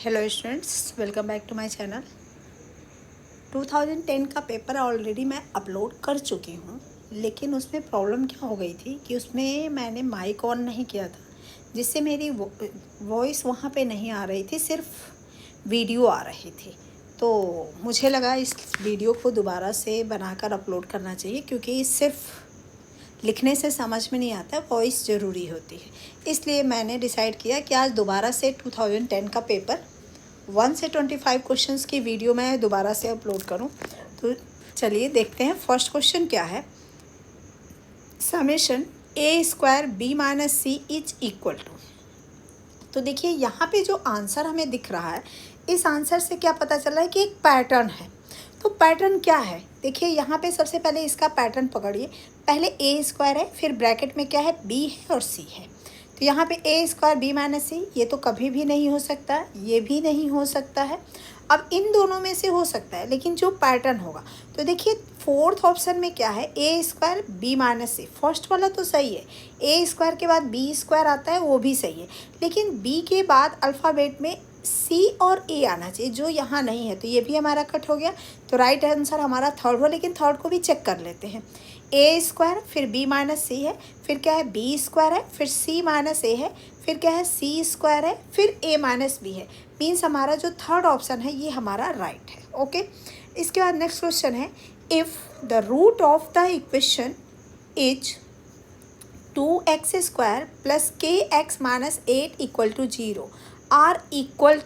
Hello students, welcome back to my channel. 2010 का paper already मैं upload कर चुकी हूँ, लेकिन उसमें प्रॉब्लम क्या हो गई थी कि उसमें मैंने माइक ऑन नहीं किया था, जिससे मेरी वॉइस वहाँ पे नहीं आ रही थी, सिर्फ वीडियो आ रही थी। तो मुझे लगा इस वीडियो को दोबारा से बनाकर अपलोड करना चाहिए, क्योंकि सिर्फ लिखने से समझ में नहीं आता, वॉइस ज़रूरी होती है। इसलिए मैंने डिसाइड किया कि आज दोबारा से 2010 का पेपर 1 से 25 क्वेश्चंस की वीडियो मैं दोबारा से अपलोड करूं। तो चलिए देखते हैं फर्स्ट क्वेश्चन क्या है। Summation a square b minus c is equal to. तो देखिए यहाँ पे जो आंसर हमें दिख रहा है, इस आंसर से क्या पता चल रहा है कि एक पैटर्न है। तो पैटर्न क्या है, देखिए यहाँ पे सबसे पहले इसका पैटर्न पकड़िए। पहले ए स्क्वायर है, फिर ब्रैकेट में क्या है, बी है और सी है। तो यहाँ पे ए स्क्वायर बी माइनस सी, ये तो कभी भी नहीं हो सकता, ये भी नहीं हो सकता है। अब इन दोनों में से हो सकता है, लेकिन जो पैटर्न होगा, तो देखिए फोर्थ ऑप्शन में क्या है, ए स्क्वायर बी माइनस सी। फर्स्ट वाला तो सही है, ए स्क्वायर के बाद बी स्क्वायर आता है, वो भी सही है। लेकिन बी के बाद अल्फ़ाबेट में सी और ए आना चाहिए, जो यहाँ नहीं है, तो ये भी हमारा कट हो गया। तो राइट आंसर हमारा थर्ड हो, लेकिन थर्ड को भी चेक कर लेते हैं। ए स्क्वायर फिर बी माइनस सी है, फिर क्या है, बी स्क्वायर है, फिर सी माइनस ए है, फिर क्या है, सी स्क्वायर है, फिर ए माइनस बी है। मीन्स हमारा जो थर्ड ऑप्शन है ये हमारा राइट है। ओके, इसके बाद नेक्स्ट क्वेश्चन है, if the root of the equation is 2x square plus के x minus 8 equal to 0 are equal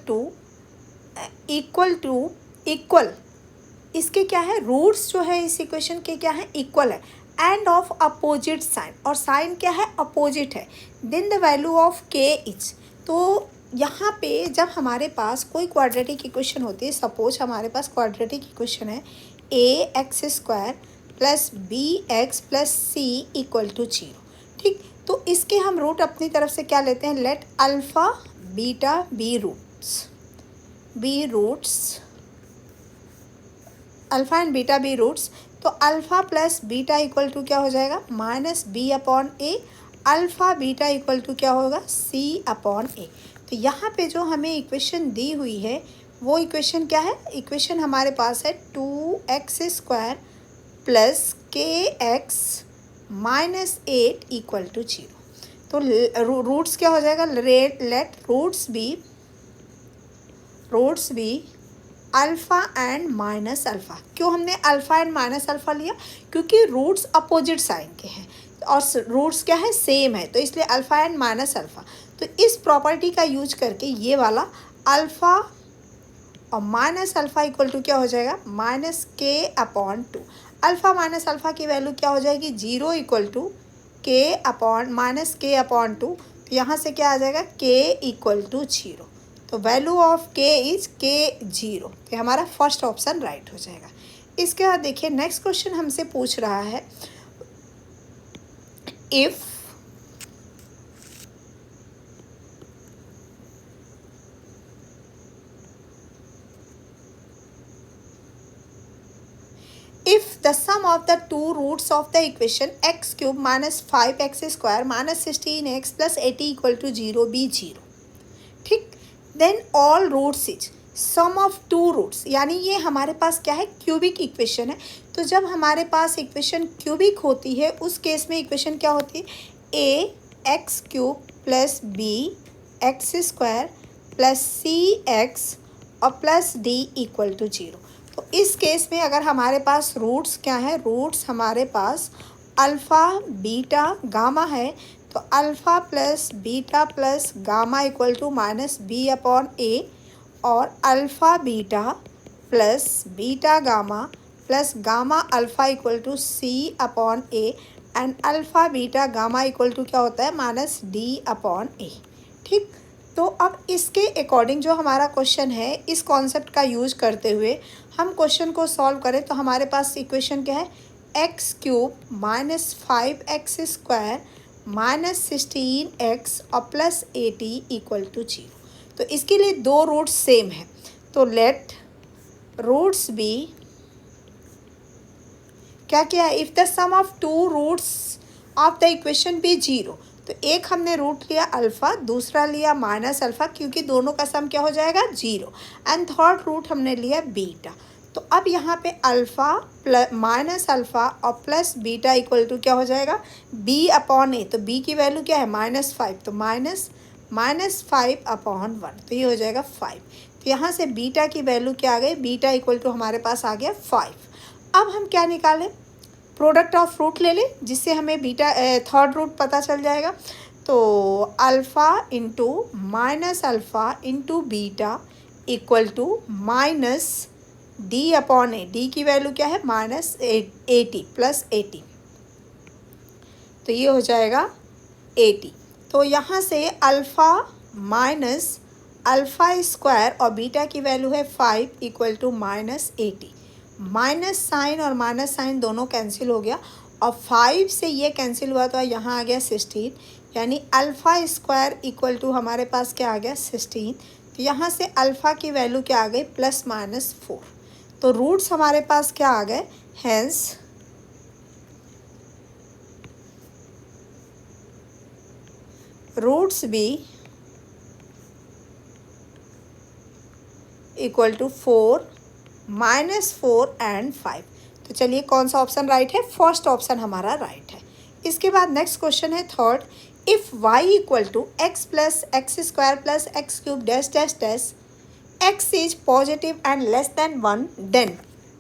इसके क्या है, रूट्स जो है इस इक्वेशन के क्या है, इक्वल है, एंड ऑफ अपोजिट साइन, और साइन क्या है, अपोजिट है, देन द वैल्यू ऑफ के इज। तो यहाँ पे जब हमारे पास कोई क्वाड्रेटिक इक्वेशन होती है, सपोज हमारे पास क्वाड्रेटिक इक्वेशन है A X square plus B X plus C equal to 0, ठीक। तो इसके हम रूट अपनी तरफ से क्या लेते हैं, let alpha beta be roots alpha and beta be roots. तो alpha plus beta equal to क्या हो जाएगा, minus B upon A. Alpha beta equal to क्या होगा, सी अपॉन ए। तो यहाँ पे जो हमें इक्वेशन दी हुई है, वो इक्वेशन क्या है, इक्वेशन हमारे पास है 2x स्क्वायर प्लस के एक्स माइनस 8 इक्वल टू 0। तो रूट्स क्या हो जाएगा, let roots be alpha and minus alpha. क्यों हमने अल्फ़ा एंड माइनस अल्फ़ा लिया, क्योंकि रूट्स अपोजिट साइन के हैं और रूट्स क्या है, सेम है, तो इसलिए अल्फ़ा एंड माइनस अल्फ़ा। तो इस प्रॉपर्टी का यूज करके ये वाला अल्फ़ा और माइनस अल्फ़ा इक्वल टू क्या हो जाएगा, माइनस के अपॉन 2। अल्फ़ा माइनस अल्फ़ा की वैल्यू क्या हो जाएगी, 0 इक्वल टू के अपॉन माइनस के अपॉन 2। तो यहाँ से क्या आ जाएगा, के इक्वल टू 0। तो वैल्यू ऑफ के इज के 0। तो हमारा फर्स्ट ऑप्शन राइट हो जाएगा। इसके बाद देखिए नेक्स्ट क्वेश्चन हमसे पूछ रहा है, if the sum of the two roots of the equation x cube minus 5x square minus 16x plus 80 equal to 0 be 0, ठीक। Then all roots is sum of two roots, यानी ये हमारे पास क्या है, क्यूबिक इक्वेशन है। तो जब हमारे पास इक्वेशन क्यूबिक होती है, उस केस में इक्वेशन क्या होती है, A X cube plus B X square plus C X और प्लस डी इक्वल टू 0। तो इस केस में अगर हमारे पास रूट्स क्या है, रूट्स हमारे पास अल्फ़ा बीटा गामा है, तो alpha plus beta plus gamma equal to minus B upon A, और alpha beta plus beta gamma plus gamma alpha equal to C upon A, and alpha beta gamma equal to क्या होता है, minus d upon ए, ठीक। तो अब इसके according जो हमारा क्वेश्चन है, इस कॉन्सेप्ट का यूज करते हुए हम क्वेश्चन को सॉल्व करें, तो हमारे पास इक्वेशन क्या है, x cube minus 5x square minus 16x और प्लस 80 इक्वल टू 0। तो इसके लिए दो रूट्स सेम है, तो लेट रूट्स बी क्या क्या है, if the sum of two roots of the equation be 0। तो एक हमने रूट लिया अल्फ़ा, दूसरा लिया माइनस अल्फ़ा, क्योंकि दोनों का सम क्या हो जाएगा 0, एंड थर्ड रूट हमने लिया बीटा। तो अब यहाँ पे अल्फ़ा प्लस माइनस अल्फ़ा और प्लस बीटा इक्वल टू क्या हो जाएगा b अपॉन ए। तो b की वैल्यू क्या है -5, तो -5 अपॉन 1, तो ये हो जाएगा 5। तो यहाँ से बीटा की वैल्यू क्या आ गई, बीटा इक्वल टू हमारे पास आ गया 5। अब हम क्या निकालें, प्रोडक्ट ऑफ रूट ले लें, जिससे हमें बीटा थर्ड रूट पता चल जाएगा। तो alpha into minus alpha into beta equal to minus d upon a. D की वैल्यू क्या है -80 प्लस 80, तो ये हो जाएगा 80। तो यहाँ से अल्फ़ा माइनस अल्फ़ा स्क्वायर और बीटा की वैल्यू है 5 इक्वल टू -80। माइनस साइन और माइनस साइन दोनों कैंसिल हो गया, और 5 से ये कैंसिल हुआ तो यहाँ आ गया 16, यानी अल्फ़ा स्क्वायर इक्वल टू हमारे पास क्या आ गया 16। तो यहाँ से अल्फ़ा की वैल्यू क्या आ गई +-4। तो रूट्स हमारे पास क्या आ गए, hence roots be equal to 4, -4 and 5। तो चलिए कौन सा ऑप्शन राइट है, फर्स्ट ऑप्शन हमारा राइट है। इसके बाद नेक्स्ट क्वेश्चन है third, if y equal to x plus x square plus x cube dash dash dash x is positive and less than 1, then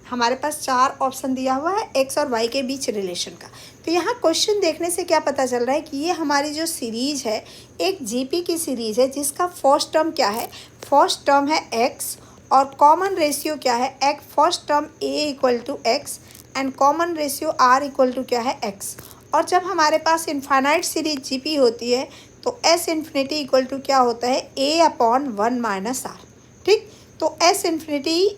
हमारे पास 4 ऑप्शन दिया हुआ है x और y के बीच रिलेशन का। तो यहाँ क्वेश्चन देखने से क्या पता चल रहा है कि ये हमारी जो सीरीज है एक जीपी की सीरीज है, जिसका फर्स्ट टर्म क्या है, फर्स्ट टर्म है x, और कॉमन रेशियो क्या है x, first term a equal to x and common ratio r equal to क्या है x। और जब हमारे पास इनफाइनाइट सीरीज जीपी होती है तो s इन्फिनिटी इक्वल टू क्या होता है a अपॉन 1 माइनस r। ठीक, तो s इन्फिनिटी,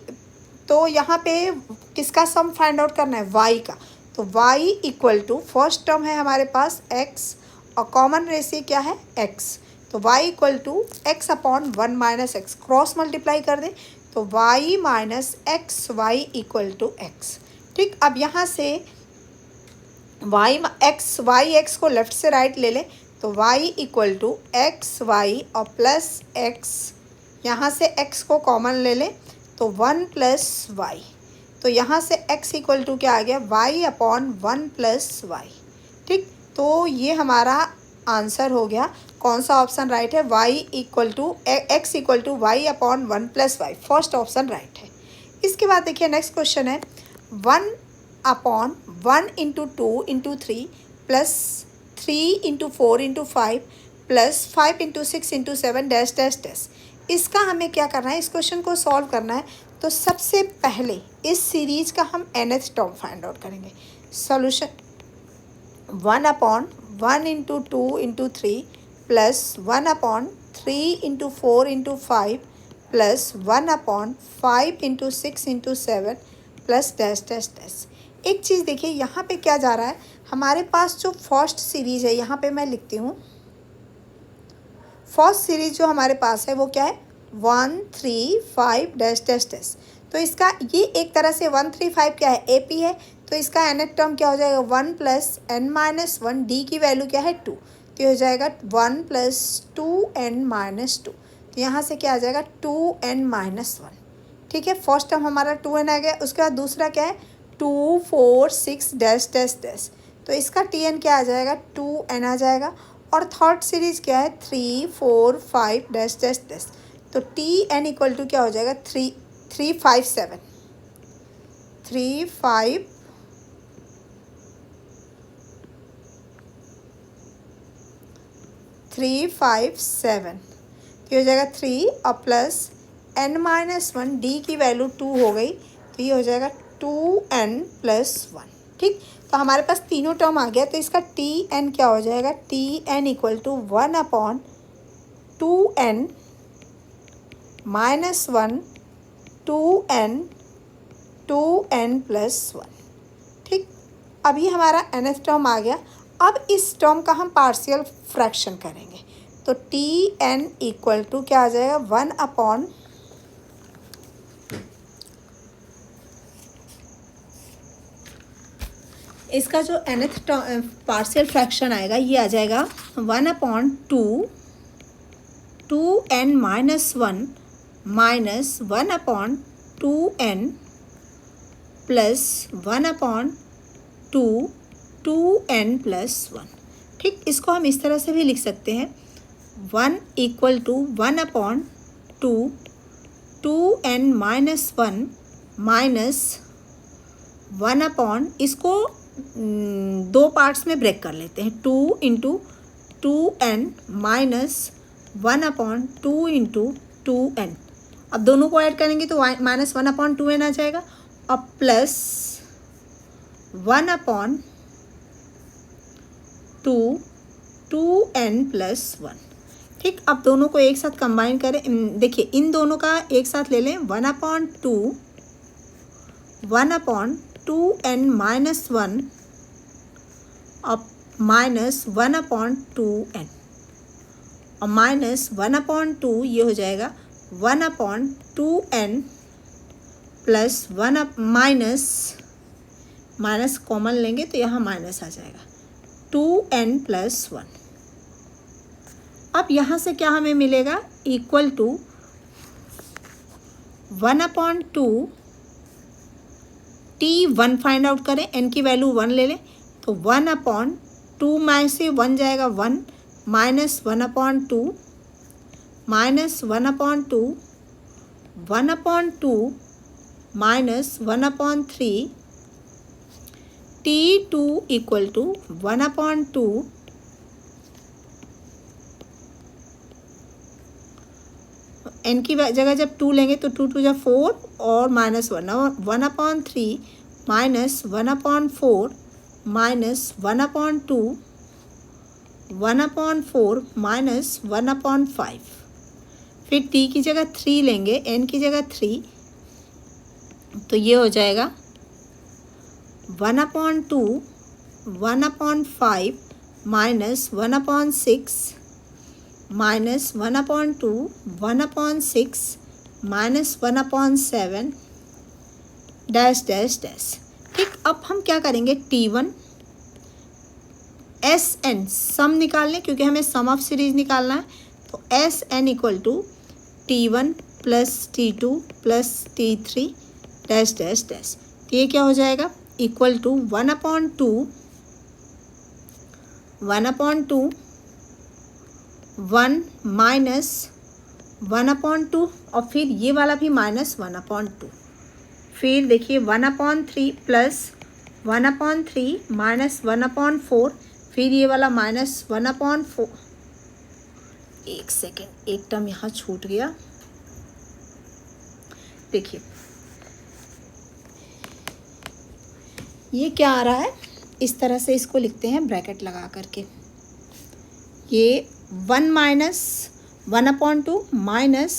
तो यहाँ पे किसका सम फाइंड आउट करना है, y का। तो y equal to first term है हमारे पास x और कॉमन रेशियो क्या है x, तो y equal to x upon 1 minus x, cross multiply कर दें तो y minus x y equal to x. ठीक, अब यहाँ से वाई एक्स को लेफ्ट से राइट ले लें तो y equal to x y और प्लस एक्स, यहाँ से x को कॉमन ले लें तो 1 प्लस वाई। तो यहाँ से x इक्वल टू क्या आ गया y अपॉन 1 प्लस वाई। ठीक, तो ये हमारा आंसर हो गया। कौन सा ऑप्शन राइट है, y equal to x equal to y upon 1 plus y, first option right है। इसके बाद देखिए नेक्स्ट क्वेश्चन है 1 upon 1 into 2 into 3 plus 3 into 4 into 5 plus 5 into 6 into 7 dash dash dash. इसका हमें क्या करना है, इस क्वेश्चन को सॉल्व करना है। तो सबसे पहले इस सीरीज का हम nth टर्म फाइंड आउट करेंगे। Solution 1 upon 1 into 2 into 3 plus 1 upon 3 into 4 into 5 plus 1 upon 5 into 6 into 7 plus dash dash dash. एक चीज़ देखिए यहाँ पे क्या जा रहा है, हमारे पास जो फर्स्ट सीरीज है यहाँ पे मैं लिखती हूँ, फर्स्ट सीरीज जो हमारे पास है वो क्या है 1 3 5 डैश डैश डैश। तो इसका ये एक तरह से 1 3 5 क्या है AP है, तो इसका nth टर्म क्या हो जाएगा 1 प्लस n माइनस 1, डी की वैल्यू क्या है 2, तो ये हो जाएगा 1 प्लस 2n माइनस 2। तो यहाँ से क्या आ जाएगा 2n माइनस 1। ठीक है, फर्स्ट टर्म हमारा 2n आ गया। उसके बाद दूसरा क्या है 2 4 6 डैश डैश डैश, तो इसका tn क्या आ जाएगा 2n आ जाएगा। और थर्ड सीरीज क्या है 3 4 5 डैश डैश डैश, तो tn इक्वल टू क्या हो जाएगा 3 5 7 3 5 3 5 7, तो ये हो जाएगा 3 और प्लस n माइनस 1, डी की वैल्यू 2 हो गई, तो ये हो जाएगा 2n प्लस 1। ठीक, तो हमारे पास तीनों टर्म आ गया। तो इसका tn क्या हो जाएगा tn equal to 1 upon 2n minus 1 2n plus 1। ठीक, अभी हमारा nth टर्म आ गया। अब इस टर्म का हम पार्शियल फ्रैक्शन करेंगे, तो tn इक्वल टू क्या आ जाएगा 1 अपॉन इसका जो nth पार्शियल फ्रैक्शन आएगा ये आ जाएगा 1/2 2n minus 1 minus 1/2n plus 1/2 2n plus 1। ठीक, इसको हम इस तरह से भी लिख सकते हैं 1 equal to 1/2 2n minus 1 minus 1/, इसको दो पार्ट्स में ब्रेक कर लेते हैं 2 into 2n minus 1/2 into 2n। अब दोनों को ऐड करेंगे तो माइनस 1/2n आ जाएगा और प्लस 1/2 2n प्लस 1। ठीक, अब दोनों को एक साथ कंबाइन करें। देखिए इन दोनों का एक साथ ले लें 1/2 1/2n माइनस 1 और माइनस 1/2n और माइनस 1/2 ये हो जाएगा 1/2n प्लस 1 माइनस कॉमन लेंगे तो यहाँ माइनस आ जाएगा 2n प्लस 1। अब यहाँ से क्या हमें मिलेगा equal to 1/2 t1 find out करें, n की वैल्यू 1 ले लें तो 1/2 में से 1 जाएगा 1 minus 1/2 minus 1/2 1/2 minus 1/3 t2 equal to 1/2 n की जगह जब 2 लेंगे तो 2 2 जा 4 और माइनस 1/3 माइनस 1/4 माइनस 1/2 1/4 माइनस 1/5। फिर t की जगह 3 लेंगे, n की जगह 3 तो ये हो जाएगा 1/2 1/5 minus 1/6 minus 1/2 1/6 minus 1/7 dash dash dash. ठीक, अब हम क्या करेंगे t1 Sn सम निकाल लें क्योंकि हमें सम ऑफ सीरीज निकालना है। तो Sn equal to t1 plus t2 plus t3 dash dash डैश। तो ये क्या हो जाएगा इक्वल टू 1/2 1 माइनस 1/2 और फिर ये वाला भी माइनस 1/2। फिर देखिए 1/3 प्लस 1/3 माइनस 1/4 फिर ये वाला माइनस 1/4। एक सेकेंड, एक टर्म यहाँ छूट गया। देखिए ये क्या आ रहा है, इस तरह से इसको लिखते हैं ब्रैकेट लगा करके। ये 1 माइनस 1/2 माइनस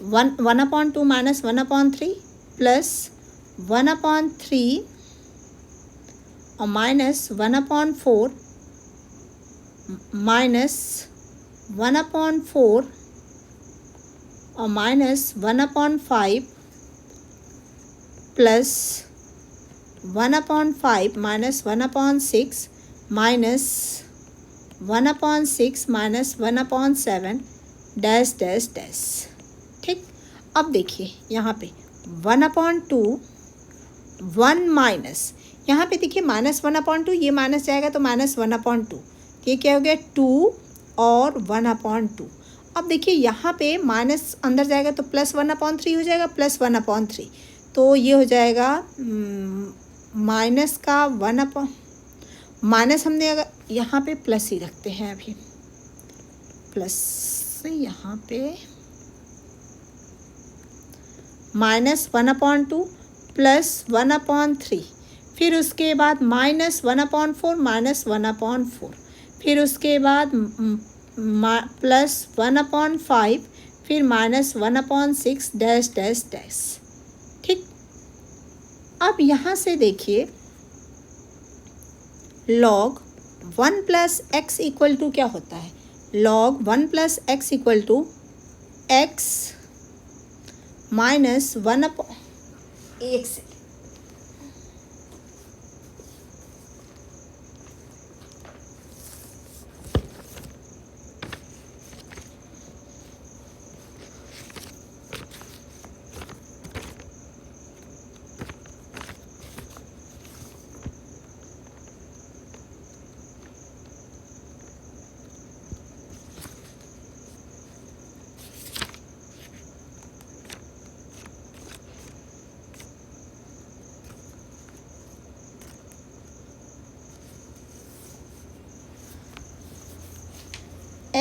1/2 माइनस 1/3 प्लस 1/3 और माइनस 1/4 माइनस 1/4 और minus 1/5 plus 1/5 minus 1/6 minus 1/6 minus 1/7 dash dash dash. ठीक, अब देखिए यहाँ पे 1/2 1 माइनस, यहाँ पे देखिए माइनस 1/2 ये माइनस जाएगा तो माइनस 1/2। ये क्या हो गया 2 और 1/2। अब देखिए यहाँ पे माइनस अंदर जाएगा तो प्लस 1/3 हो जाएगा प्लस 1/3। तो ये हो जाएगा माइनस का माइनस हमने अगर यहाँ पे प्लस ही रखते हैं अभी, प्लस से यहाँ पे माइनस 1/2 प्लस 1/3 फिर उसके बाद माइनस 1/4 माइनस 1/4 फिर उसके बाद प्लस 1/5 फिर माइनस 1/6 डैश डैश डैश। ठीक, अब यहाँ से देखिए log 1 plus x equal to क्या होता है, log 1 plus x equal to x minus 1 एक से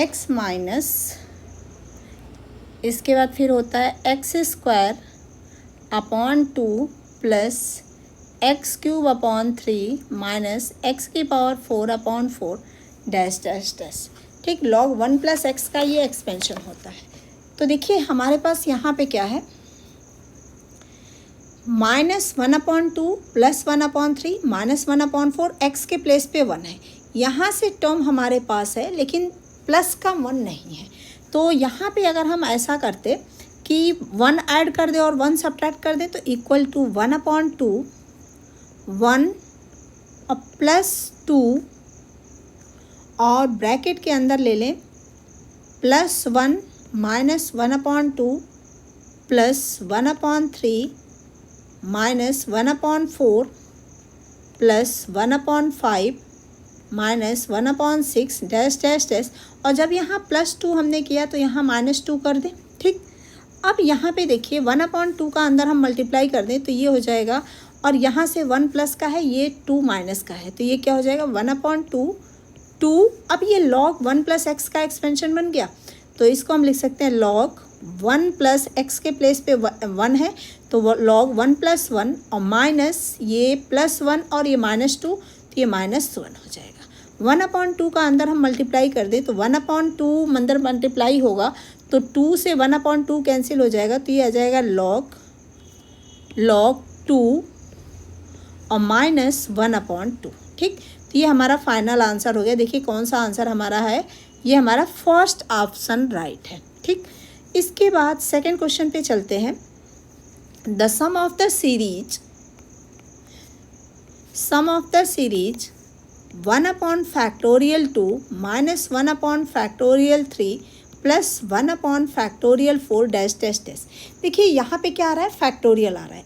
एक्स माइनस, इसके बाद फिर होता है x square upon 2 plus x cube upon 3 minus X की power 4 upon 4 dash dash dash. ठीक, log 1 प्लस एक्स का ये एक्सपेंशन होता है। तो देखिए हमारे पास यहाँ पे क्या है, -1/2 प्लस 1/3 माइनस 1/4, एक्स के प्लेस पे 1 है। यहाँ से टर्म हमारे पास है लेकिन प्लस का 1 नहीं है। तो यहाँ पे अगर हम ऐसा करते कि 1 ऐड कर दे और 1 सब्ट्रैक्ट कर दे तो इक्वल टू 1/2 1 प्लस 2 और ब्रैकेट के अंदर ले लें +1 minus 1/2 plus 1/3 minus 1/4 plus 1/5 minus 1/6 dash dash dash. और जब यहाँ +2 हमने किया तो यहाँ -2 कर दें। ठीक, अब यहाँ पे देखिए 1/2 का अंदर हम मल्टीप्लाई कर दें तो ये हो जाएगा, और यहाँ से 1 प्लस का है, ये 2 माइनस का है, तो ये क्या हो जाएगा 1/2 2। अब ये log 1 प्लस एक्स का एक्सपेंशन बन गया, तो इसको हम लिख सकते हैं log 1 प्लस एक्स के प्लेस पे 1 है तो log 1 प्लस 1 और माइनस ये +1 और ये -2 तो ये -1 हो जाएगा। 1/2 का अंदर हम मल्टीप्लाई कर दें तो 1/2 अंदर मल्टीप्लाई होगा तो 2 से 1/2 कैंसिल हो जाएगा, तो ये आ जाएगा log 2 और माइनस 1/2। ठीक, तो ये हमारा फाइनल आंसर हो गया। देखिए कौन सा आंसर हमारा है, ये हमारा फर्स्ट ऑप्शन राइट है। ठीक, इसके बाद सेकंड क्वेश्चन पे चलते हैं। The sum of the series 1/2 minus 1/3 plus 1/4 dash dash dash. देखिए यहाँ पे क्या आ रहा है, फैक्टोरियल आ रहा है।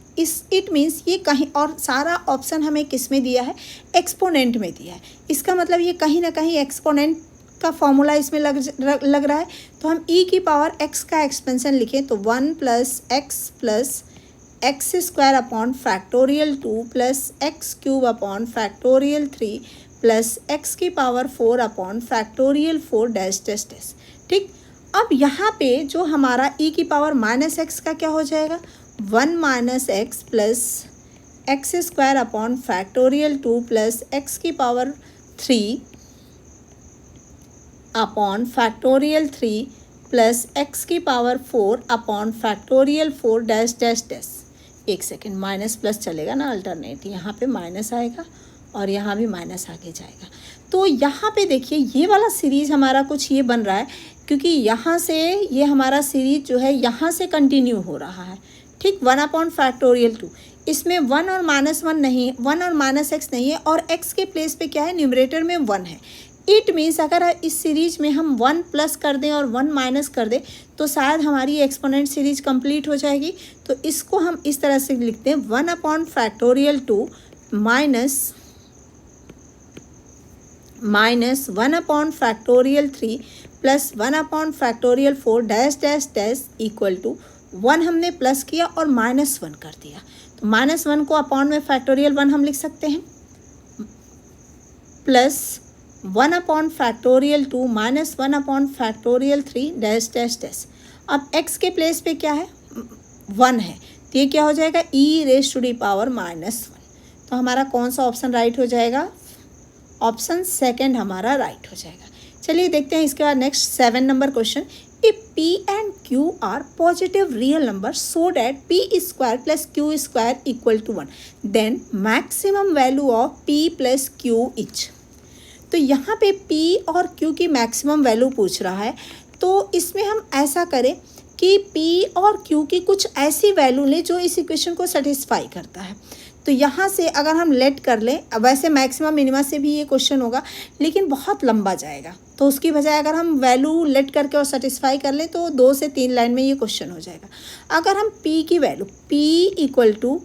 इट मीन्स ये कहीं, और सारा ऑप्शन हमें किस में दिया है, एक्सपोनेंट में दिया है। इसका मतलब ये कहीं ना कहीं एक्सपोनेंट का फॉर्मूला इसमें लग रहा है। तो हम e की पावर x का एक्सपेंशन लिखें तो 1 plus x square upon factorial 2 plus x cube upon factorial 3 plus X की power 4 upon factorial 4 dash dash dash. ठीक, अब यहाँ पे जो हमारा e की पावर -x का क्या हो जाएगा, 1 minus X plus x square upon factorial 2 plus X की power 3 upon factorial 3 plus X की power 4 upon factorial 4 dash dash dash. एक सेकेंड, माइनस प्लस चलेगा ना अल्टरनेट, यहाँ पे माइनस आएगा और यहाँ भी माइनस आगे जाएगा। तो यहाँ पे देखिए ये वाला सीरीज़ हमारा कुछ ये बन रहा है क्योंकि यहाँ से ये हमारा सीरीज जो है यहाँ से कंटिन्यू हो रहा है। ठीक, 1/2 इसमें 1 और -1 नहीं, 1 और -x नहीं है, और x के प्लेस पे क्या है, न्यूमरेटर में 1 है। इट मीन्स अगर इस सीरीज में हम 1 प्लस कर दें और 1 माइनस कर दें तो शायद हमारी एक्सपोनेंट सीरीज कंप्लीट हो जाएगी। तो इसको हम इस तरह से लिखते हैं 1/2 minus 1/3 plus 1/4 dash dash dash equal to 1 हमने प्लस किया और -1 कर दिया, तो -1 को अपॉन में फैक्टोरियल 1 हम लिख सकते हैं plus 1/2 minus 1/3 dash dash dash. अब x के प्लेस पे क्या है, 1 है, तो ये क्या हो जाएगा e⁻⁻1। तो हमारा कौन सा ऑप्शन राइट हो जाएगा, ऑप्शन सेकंड हमारा राइट हो जाएगा। चलिए देखते हैं इसके बाद next 7 number question. If p and q are positive real numbers so that p square plus q square equal to 1, then maximum value of p plus q is। तो यहाँ पे p और q की मैक्सिमम वैल्यू पूछ रहा है, तो इसमें हम ऐसा करें कि p और q की कुछ ऐसी वैल्यू लें जो इस इक्वेशन को सेटिस्फाई करता है। तो यहाँ से अगर हम लेट कर लें, वैसे मैक्सिमम मिनिमा से भी ये क्वेश्चन होगा लेकिन बहुत लंबा जाएगा, तो उसकी बजाय अगर हम वैल्यू लेट करके और सेटिस्फाई कर लें तो 2 से 3 लाइन में ये क्वेश्चन हो जाएगा। अगर हम p की value p equal to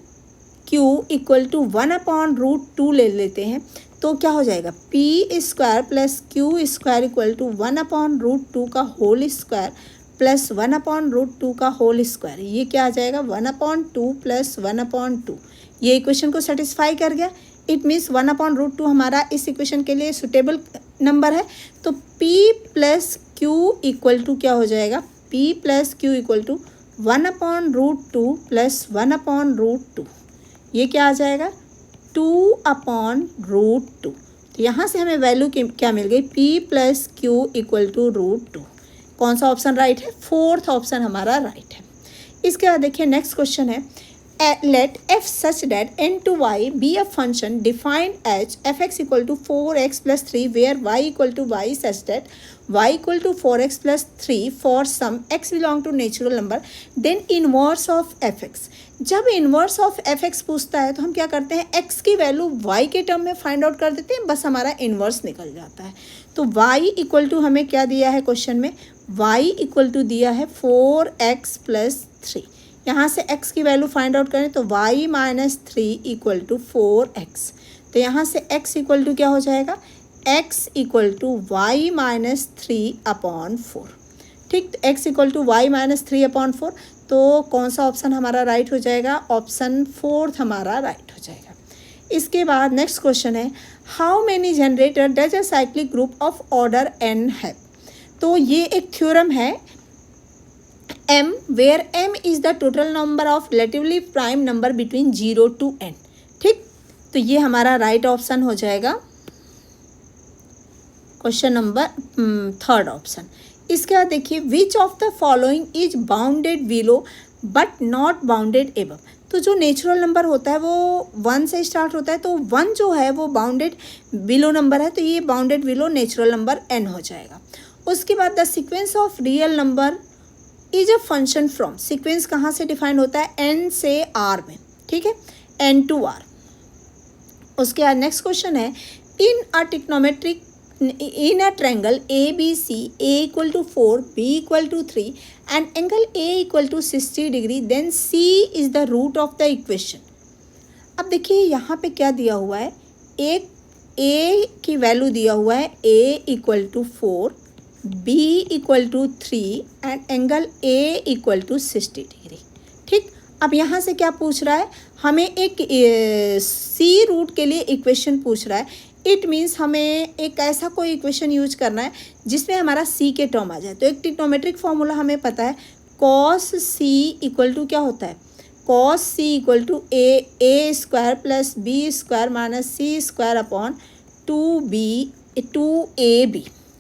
q equal to 1/√2 ले लेते हैं तो क्या हो जाएगा, p square plus q square equal to 1/√2 का होल स्क्वायर प्लस 1/√2 का होल स्क्वायर। ये क्या आ जाएगा 1/2 प्लस 1/2। ये इक्वेशन को सेटिस्फाई कर गया। इट मीन्स 1/√2 हमारा इस इक्वेशन के लिए सुटेबल नंबर है। तो p plus q equal to क्या हो जाएगा, p plus q equal to 1/√2 plus 1/√2, ये क्या आ जाएगा 2/√2। तो यहाँ से हमें वैल्यू क्या मिल गई, p plus q equal to √2। कौन सा ऑप्शन राइट है, फोर्थ ऑप्शन हमारा राइट है। इसके बाद देखिए नेक्स्ट क्वेश्चन है, let f such that n to y be a function defined as fx equal to 4x plus 3 where y equal to y such that y equal to 4x plus 3 for some x belong to natural number then inverse of fx। जब inverse of fx पूछता है तो हम क्या करते हैं, x की value y के टर्म में फाइंड आउट कर देते हैं, बस हमारा इन्वर्स निकल जाता है। तो y इक्वल टू हमें क्या दिया है क्वेश्चन में, y इक्वल टू दिया है 4x प्लस 3। यहाँ से x की वैल्यू फाइंड आउट करें तो y minus 3 equal to 4x। तो यहाँ से x इक्वल टू क्या हो जाएगा, x equal to y minus 3/4। ठीक, तो x equal to y minus 3/4। तो कौन सा ऑप्शन हमारा राइट हो जाएगा, ऑप्शन फोर्थ हमारा राइट हो जाएगा। इसके बाद नेक्स्ट क्वेश्चन है, how many generator does a cyclic group of order n have. तो ये एक थ्योरम है m where m is the total number of relatively prime number between 0 to n। ठीक, तो ये हमारा राइट ऑप्शन हो जाएगा क्वेश्चन नंबर थर्ड ऑप्शन। इसके बाद देखिए, which of the following is bounded below but not bounded above. तो जो नेचुरल नंबर होता है वो 1 से स्टार्ट होता है, तो 1 जो है वो बाउंडेड बिलो नंबर है, तो ये bounded below natural number n हो जाएगा। उसके बाद the sequence of real number is a function from, sequence कहाँ से डिफाइन होता है, n से r में, ठीक है, n to r। उसके बाद नेक्स्ट क्वेश्चन है, इन अ trigonometric in a triangle ABC, A equal to 4, B equal to 3 and angle A equal to 60 degree, then C is the root of the equation। अब देखिए यहाँ पे क्या दिया हुआ है, एक A की वैल्यू दिया हुआ है A equal to 4, B equal to 3 and angle A equal to 60 degree। ठीक, अब यहाँ से क्या पूछ रहा है, हमें एक C रूट के लिए इक्वेशन पूछ रहा है। इट मीन्स हमें एक ऐसा कोई इक्वेशन यूज करना है जिसमें हमारा सी के टर्म आ जाए। तो एक ट्रिग्नोमेट्रिक फॉर्मूला हमें पता है, कॉस सी इक्वल टू क्या होता है, cos C equal to a square plus b square minus c square upon 2ab।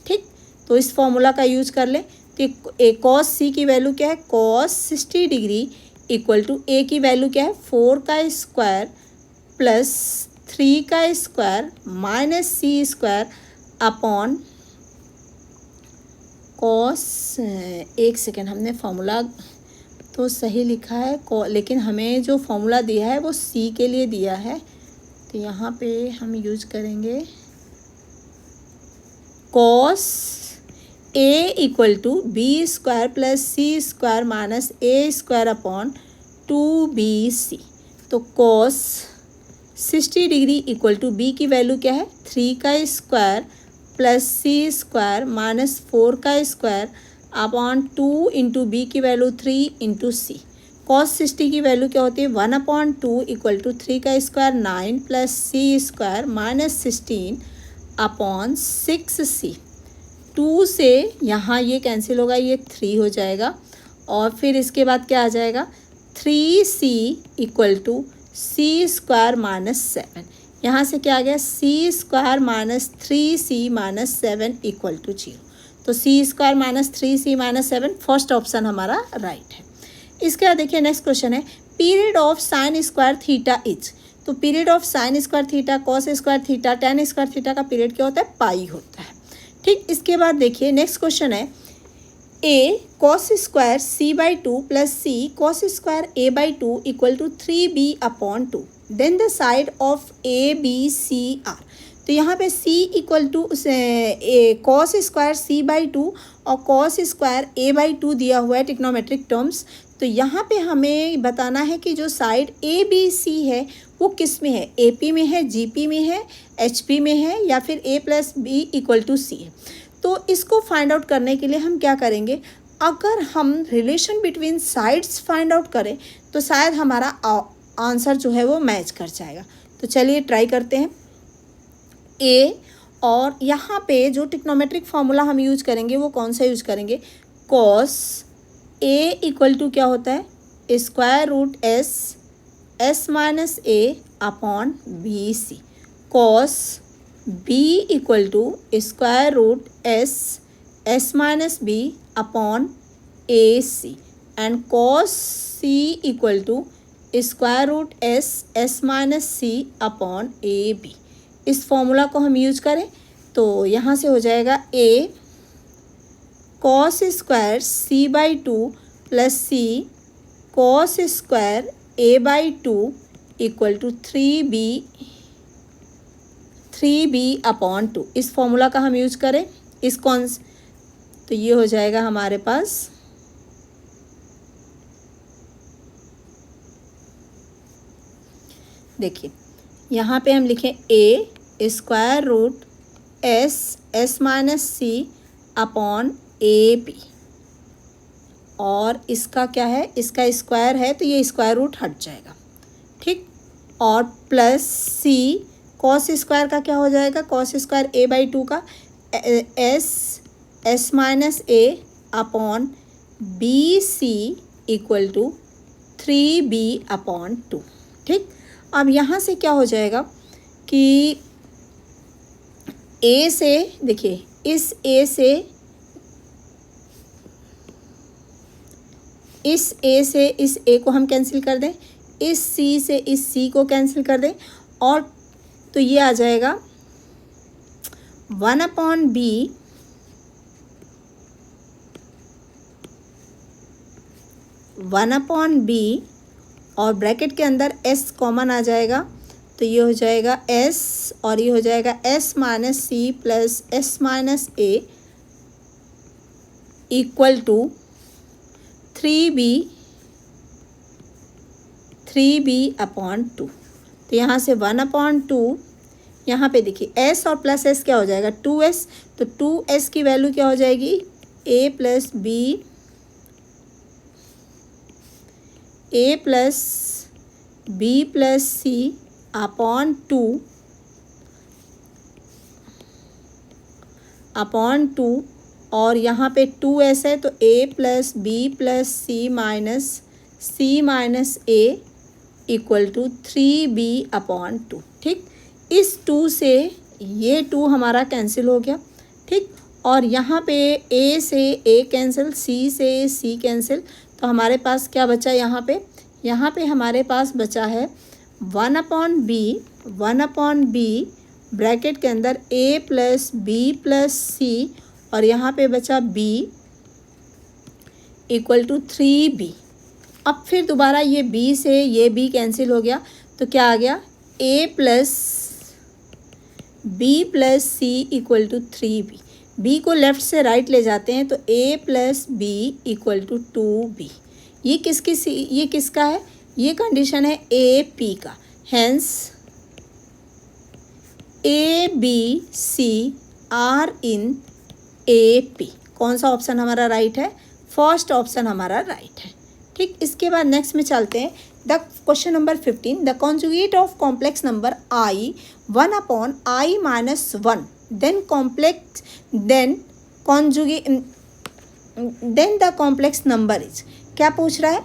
ठीक, तो इस फॉर्मूला का यूज कर ले। तो कॉस सी की वैल्यू क्या है, कॉस 60 डिग्री इक्वल टू ए की वैल्यू क्या है, 4 का स्क्वायर प्लस 3 का square minus c square upon cos, एक सेकेंड, हमने फॉर्मूला तो सही लिखा है लेकिन हमें जो फॉर्मूला दिया है वो सी के लिए दिया है, तो यहाँ पे हम यूज करेंगे cos a equal to b square plus c square minus a square upon 2bc। तो cos 60 degree equal to b की वैल्यू क्या है, 3 का square plus c square minus 4 का स्क्वायर अपॉन 2 इंटू बी की वैल्यू 3 इंटू सी। कॉस 60 की value क्या होती है, 1/2 इक्वल टू 3 का square 9 plus c square minus 16 upon 6c। 2 से यहाँ ये कैंसिल होगा, ये 3 हो जाएगा और फिर इसके बाद क्या आ जाएगा, 3c equal to C square minus 7। यहाँ से क्या आ गया, C square minus 3c minus 7 equal to 0। तो C square minus 3c minus 7 first option हमारा राइट है। इसके बाद देखिए नेक्स्ट क्वेश्चन है, period of sine square theta is. तो period of sine square theta, cos square theta, tan square theta का period क्या होता है, पाई होता है। ठीक, इसके बाद देखिए नेक्स्ट क्वेश्चन है, A cos square C by 2 plus C cos square A by 2 equal to 3b/2, then the side of A B C are. तो यहाँ पे c equal to cos square C by 2 और cos square A by 2 दिया हुआ है trigonometric terms. तो यहाँ पे हमें बताना है कि जो साइड ए बी सी है वो किस में है, ए पी में है, जी पी में है, एच पी में है या फिर a plus B equal to C है। तो इसको फाइंड आउट करने के लिए हम क्या करेंगे, अगर हम relation between sides find out करें तो शायद हमारा आंसर जो है वो मैच कर जाएगा। तो चलिए ट्राई करते हैं। ए और यहाँ पे जो ट्रिग्नोमेट्रिक फॉर्मूला हम यूज करेंगे वो कौन सा यूज करेंगे, कॉस ए इक्वल टू क्या होता है, square root S minus A upon B C, cos B equal to square root S minus B upon A C, and cos C equal to square root S minus C upon A B. इस formula को हम use करें तो यहाँ से हो जाएगा A cos square C by two plus C cos square A by two equal to 3b upon 2। इस फॉर्मूला का हम यूज करें इस तो ये हो जाएगा हमारे पास देखिए यहाँ पे हम लिखें A square root S minus C upon A B, और इसका क्या है, इसका स्क्वायर है तो ये स्क्वायर रूट हट जाएगा, ठीक। और प्लस सी कॉस स्क्वायर का क्या हो जाएगा, cos square A by two का S minus A upon B C equal to 3b upon 2, ठीक। अब यहाँ से क्या हो जाएगा कि ए से देखिए इस ए से इस ए को हम कैंसिल कर दें, इस सी से इस सी को कैंसिल कर दें, और तो ये आ जाएगा 1 अपॉन बी और ब्रैकेट के अंदर s कॉमन आ जाएगा तो ये हो जाएगा s, और ये हो जाएगा s minus c plus s minus a equal to 3b upon 2। तो यहाँ से 1 अपॉन 2, यहाँ पे देखिए s और प्लस s क्या हो जाएगा 2s, तो 2s की वैल्यू क्या हो जाएगी a plus b plus c upon 2 और यहाँ पे 2s है तो a plus b plus c minus a equal to 3b upon 2, ठीक। इस 2 से ये 2 हमारा कैंसिल हो गया, ठीक। और यहाँ पे a से a कैंसिल, c से c कैंसिल, तो हमारे पास क्या बचा यहाँ पे हमारे पास बचा है 1 अपॉन बी ब्रैकेट के अंदर a प्लस b प्लस सी, और यहाँ पे बचा b इक्वल टू 3b। अब फिर दोबारा ये b से ये b कैंसिल हो गया तो क्या आ गया a plus b plus C equal to 3b। b को लेफ़्ट से राइट ले जाते हैं तो a plus b equal to 2b। ये किसका है, ये कंडीशन है ए पी का, hence a B C are in A P. कौन सा ऑप्शन हमारा राइट है, फर्स्ट ऑप्शन हमारा राइट है, ठीक। इसके बाद नेक्स्ट में चलते हैं the question number 15, the conjugate of complex number i 1 upon i minus 1 then the complex number is. क्या पूछ रहा है,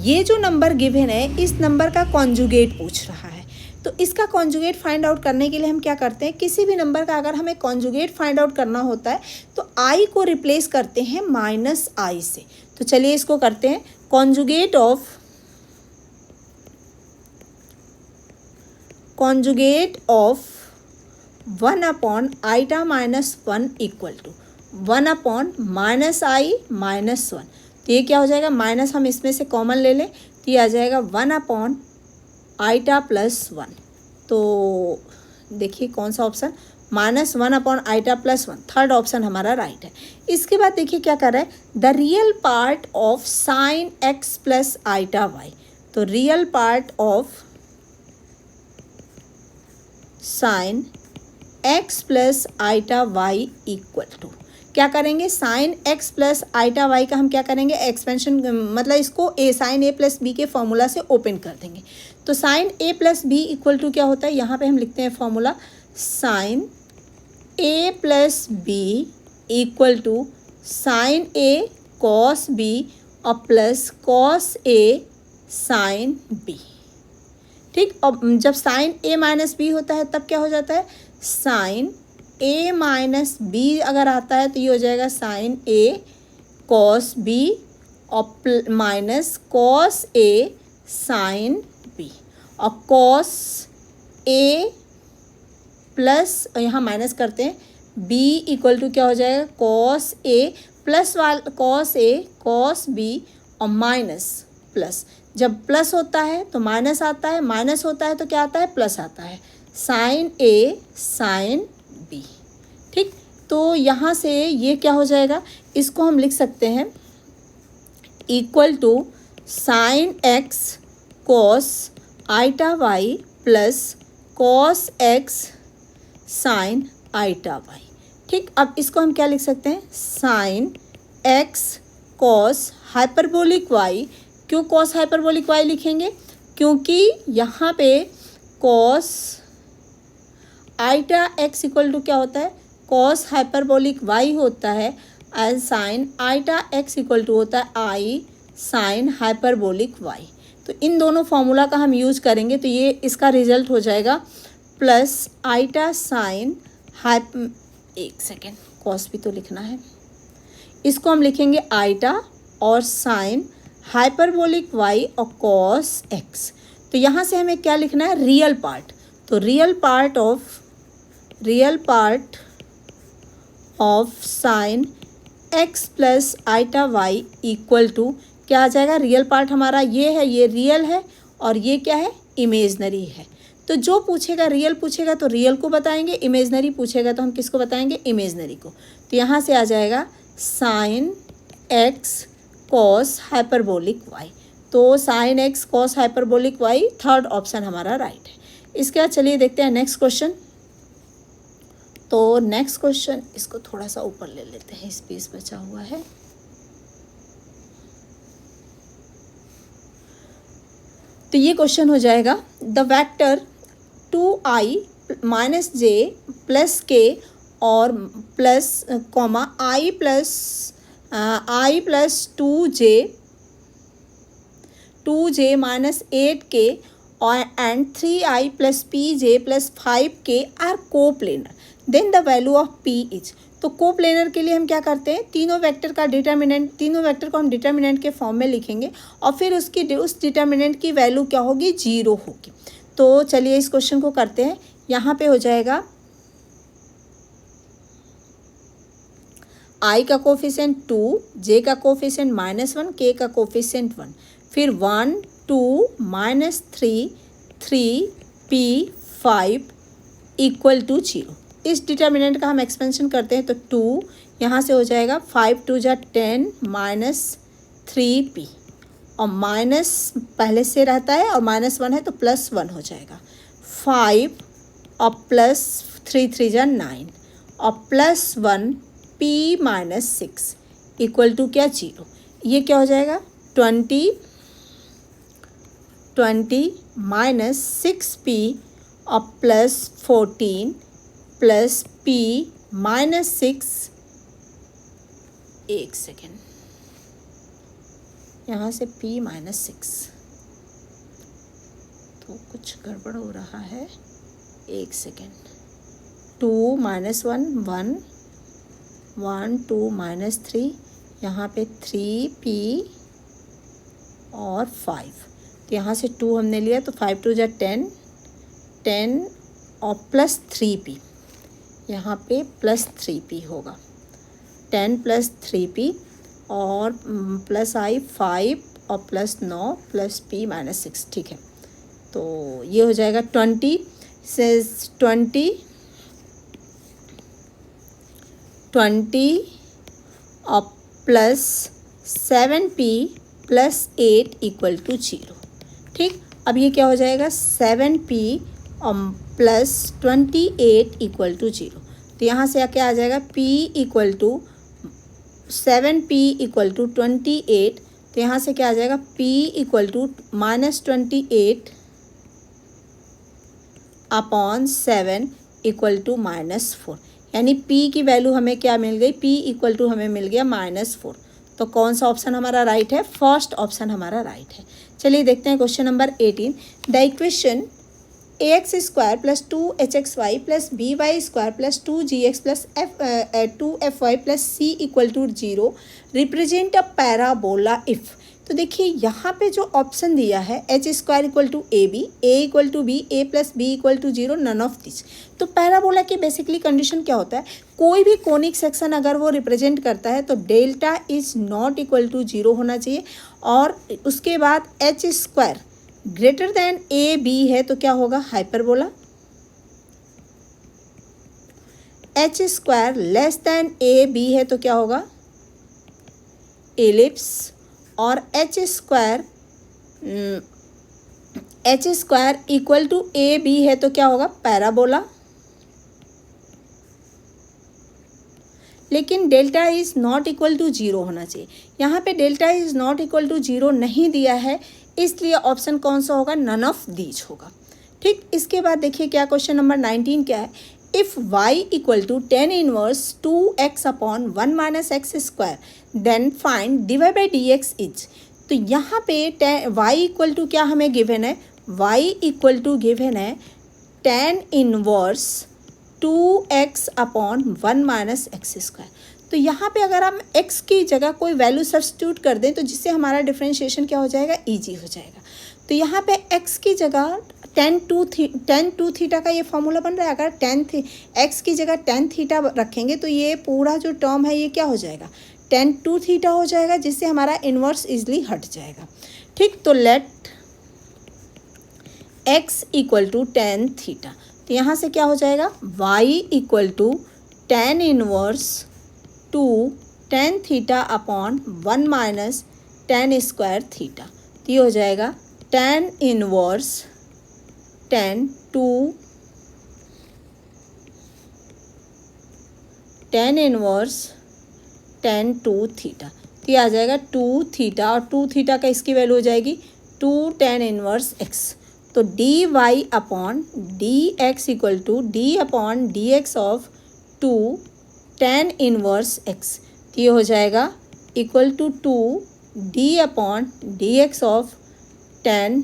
ये जो नंबर गिवन है इस नंबर का कॉन्जुगेट पूछ रहा है। तो इसका कॉन्जुगेट फाइंड आउट करने के लिए हम क्या करते हैं, किसी भी नंबर का अगर हमें कॉन्जुगेट फाइंड आउट करना होता है तो i को रिप्लेस करते हैं माइनस i से। तो चलिए इसको करते हैं, conjugate of 1 upon iota minus 1 equal to 1 upon minus i minus 1। तो ये क्या हो जाएगा, माइनस हम इसमें से कॉमन ले लें तो ये आ जाएगा 1 अपॉन आइटा प्लस 1। तो देखिए कौन सा option, minus 1 upon iota plus 1, third option हमारा राइट है। इसके बाद देखिए क्या कर रहा है, the real part of sine x plus iota Y. तो real part of sine x plus iota Y equal to, क्या करेंगे, sine x plus iota Y का हम क्या करेंगे, एक्सपेंशन, मतलब इसको साइन a प्लस बी के फॉर्मूला से ओपन कर देंगे। तो sine a plus B equal to क्या होता है, यहाँ पे हम लिखते हैं formula sine a plus B equal to sine a cos b और plus cos a sine b. ठीक, और जब साइन ए माइनस बी होता है तब क्या हो जाता है, साइन ए माइनस बी अगर आता है तो ये हो जाएगा साइन ए कॉस बी और minus cos a sine B, और कॉस ए प्लस यहाँ माइनस करते हैं बी इक्वल टू क्या हो जाएगा, cos A plus cos A cos b और माइनस प्लस। जब प्लस होता है तो माइनस आता है, माइनस होता है तो क्या आता है, प्लस आता है, साइन ए साइन बी। ठीक, तो यहाँ से ये क्या हो जाएगा, इसको हम लिख सकते हैं equal to sine x cos iota y plus cos x sine iota y. ठीक, अब इसको हम क्या लिख सकते हैं, sine x cos hyperbolic y. क्यों कॉस हाइपरबोलिक वाई लिखेंगे, क्योंकि यहाँ पे cos iota x equal to क्या होता है, कॉस हाइपरबोलिक वाई होता है, and sine iota x equal to होता है आई साइन हाइपरबोलिक वाई। तो इन दोनों फॉर्मूला का हम यूज करेंगे तो ये इसका रिजल्ट हो जाएगा प्लस आइटा साइन एक सेकेंड, कॉस भी तो लिखना है, इसको हम लिखेंगे आइटा और साइन हाइपरबोलिक वाई और कॉस एक्स। तो यहाँ से हमें क्या लिखना है, रियल पार्ट। तो real part of sine x plus iota Y equal to क्या आ जाएगा, रियल पार्ट हमारा ये है, ये रियल है और ये क्या है, इमेजनरी है। तो जो पूछेगा रियल पूछेगा तो रियल को बताएंगे, इमेजनरी पूछेगा तो हम किसको बताएंगे, इमेजनरी को। तो यहाँ से आ जाएगा sine x cos hyperbolic Y. तो sine x cos hyperbolic Y third option हमारा राइट है। इसके बाद चलिए देखते हैं नेक्स्ट क्वेश्चन। तो नेक्स्ट क्वेश्चन, इसको थोड़ा सा ऊपर ले लेते हैं, स्पेस बचा हुआ है। तो ये क्वेश्चन हो जाएगा, the vector 2i minus J plus K और plus comma i plus 2j minus 8k और and 3i plus pj plus 5k are coplanar, then the value of p is. तो को प्लेनर के लिए हम क्या करते हैं, तीनों वेक्टर को हम डिटर्मिनेंट के फॉर्म में लिखेंगे और फिर उस डिटर्मिनेंट की वैल्यू क्या होगी, 0 होगी। तो चलिए इस क्वेश्चन को करते हैं। यहाँ पे हो जाएगा i का कोफिशिएंट 2, j का कोफिशिएंट -1, k का कोफिशिएंट 1, फिर 1 2 -3 3 p 5 इक्वल टू 0। इस डिटर्मिनेंट का हम एक्सपेंशन करते हैं तो 2 यहाँ से हो जाएगा 5 2 जा 10 -3p और माइनस पहले से रहता है और -1 है तो +1 हो जाएगा, 5 और प्लस 3 3 जा 9 और +1 p -6 इक्वल टू क्या, 0। ये क्या हो जाएगा, 20 -6p और +14 प्लस p -6, एक सेकेंड, यहाँ से p -6 तो कुछ गड़बड़ हो रहा है, एक सेकेंड, 2 -1 1 1 2 -3, यहाँ पे 3p और 5, तो यहाँ से 2 हमने लिया तो 5 2 जा 10 10 और प्लस 3p, यहाँ पे +3p होगा, 10 + 3p और प्लस i 5 और +9 प्लस p -6, ठीक है। तो ये हो जाएगा 20 और प्लस 7p + 8 इक्वल टू 0। ठीक, अब ये क्या हो जाएगा, 7p और प्लस 28 इक्वल टू 0। तो यहाँ से क्या आ जाएगा, p equal to 7p equal to 28, तो यहाँ से क्या आ जाएगा, p equal to -28 upon 7 equal to -4। यानी p की वैल्यू हमें क्या मिल गई, p इक्वल टू हमें मिल गया -4। तो कौन सा ऑप्शन हमारा राइट है, फर्स्ट ऑप्शन हमारा राइट है। चलिए देखते हैं question number 18। The equation ax square plus 2hxy plus by square plus 2gx plus 2fy plus c equal to 0 represent a parabola if. तो देखिए यहाँ पे जो ऑप्शन दिया है h square equal to a b, a equal to b, a plus B equal to 0, none of this. तो parabola की basically condition क्या होता है, कोई भी कोनिक सेक्शन अगर वो रिप्रेजेंट करता है तो delta is not equal to 0 होना चाहिए, और उसके बाद h square greater than a b है तो क्या होगा, hyperbola. H square less than a b है तो क्या होगा, एलिप्स। और h square equal to a b है तो क्या होगा, पैराबोला। लेकिन delta is not equal to 0 होना चाहिए। यहाँ पे delta is not equal to 0 नहीं दिया है, इसलिए ऑप्शन कौन सा होगा, नन ऑफ दीज होगा। ठीक, इसके बाद देखिए क्या क्वेश्चन नंबर 19 क्या है। If y equal to tan inverse 2x upon 1 minus x square then find divide by dx is. तो यहाँ पे y इक्वल टू क्या हमें गिवन है, y इक्वल टू गिवन है tan inverse 2x upon 1 minus x square. तो यहाँ पे अगर हम x की जगह कोई वैल्यू सब्स्टिट्यूट कर दें तो जिससे हमारा डिफरेंशिएशन क्या हो जाएगा, ईजी हो जाएगा। तो यहाँ पे x की जगह tan 2 थीटा का ये फॉर्मूला बन रहा है। अगर x की जगह tan थीटा रखेंगे तो ये पूरा जो टर्म है ये क्या हो जाएगा, tan 2 थीटा हो जाएगा, जिससे हमारा इन्वर्स इजली हट जाएगा। ठीक, तो let x equal to tan theta. तो यहाँ से क्या हो जाएगा, y equal to tan inverse 2 tan theta upon 1 minus tan square theta. तो ये हो जाएगा tan inverse tan inverse tan 2 theta. तो ये आ जाएगा 2 थीटा, और 2 थीटा का इसकी वैल्यू हो जाएगी 2 tan इनवर्स x। तो d y upon d x equal to d upon d x of 2 tan inverse x। तो ये हो जाएगा equal to 2 d upon d x of tan